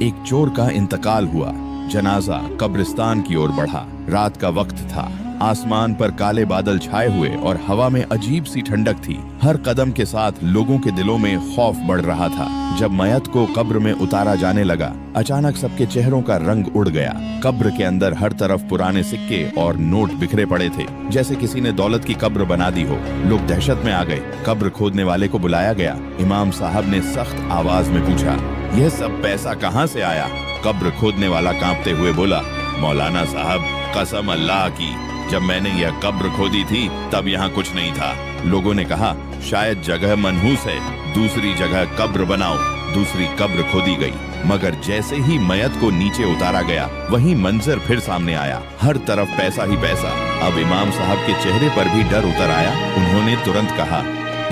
एक चोर का इंतकाल हुआ। जनाजा कब्रिस्तान की ओर बढ़ा। रात का वक्त था। आसमान पर काले बादल छाए हुए और हवा में अजीब सी ठंडक थी। हर कदम के साथ लोगों के दिलों में खौफ बढ़ रहा था। जब मयत को कब्र में उतारा जाने लगा, अचानक सबके चेहरों का रंग उड़ गया। कब्र के अंदर हर तरफ पुराने सिक्के और नोट बिखरे पड़े थे, जैसे किसी ने दौलत की कब्र बना दी हो। लोग दहशत में आ गए। कब्र खोदने वाले को बुलाया गया। इमाम साहब ने सख्त आवाज में पूछा, यह सब पैसा कहाँ से आया? कब्र खोदने वाला कांपते हुए बोला, मौलाना साहब, कसम अल्लाह की, जब मैंने यह कब्र खोदी थी तब यहाँ कुछ नहीं था। लोगों ने कहा, शायद जगह मनहूस है, दूसरी जगह कब्र बनाओ। दूसरी कब्र खोदी गई, मगर जैसे ही मयत को नीचे उतारा गया, वही मंजर फिर सामने आया। हर तरफ पैसा ही पैसा। अब इमाम साहब के चेहरे पर भी डर उतर आया। उन्होंने तुरंत कहा,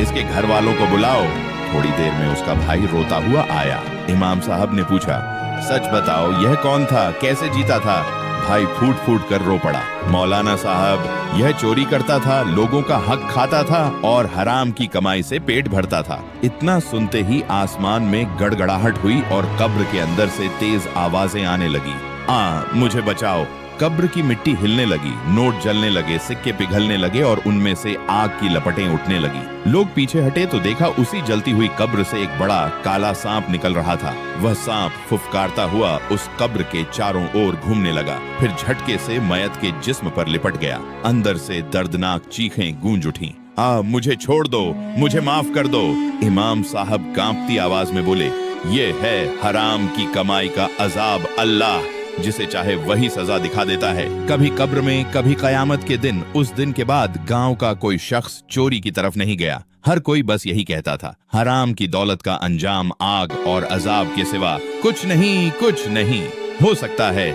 इसके घर वालों को बुलाओ। थोड़ी देर में उसका भाई रोता हुआ आया। इमाम साहब ने पूछा, सच बताओ, यह कौन था, कैसे जीता था? भाई फूट फूट कर रो पड़ा, मौलाना साहब, यह चोरी करता था, लोगों का हक खाता था और हराम की कमाई से पेट भरता था। इतना सुनते ही आसमान में गड़गड़ाहट हुई और कब्र के अंदर से तेज आवाजें आने लगी, मुझे बचाओ। कब्र की मिट्टी हिलने लगी, नोट जलने लगे, सिक्के पिघलने लगे और उनमें से आग की लपटें उठने लगी। लोग पीछे हटे तो देखा उसी जलती हुई कब्र से एक बड़ा काला सांप निकल रहा था। वह सांप फुफकारता हुआ उस कब्र के चारों ओर घूमने लगा, फिर झटके से मयत के जिस्म पर लिपट गया। अंदर से दर्दनाक चीखें गूंज उठी, मुझे छोड़ दो, मुझे माफ कर दो। इमाम साहब कांपती आवाज में बोले, ये है हराम की कमाई का अजाब। अल्लाह जिसे चाहे वही सजा दिखा देता है। कभी कब्र में, कभी कयामत के दिन। उस दिन के बाद गांव का कोई शख्स चोरी की तरफ नहीं गया। हर कोई बस यही कहता था, हराम की दौलत का अंजाम आग और अजाब के सिवा कुछ नहीं, कुछ नहीं हो सकता है।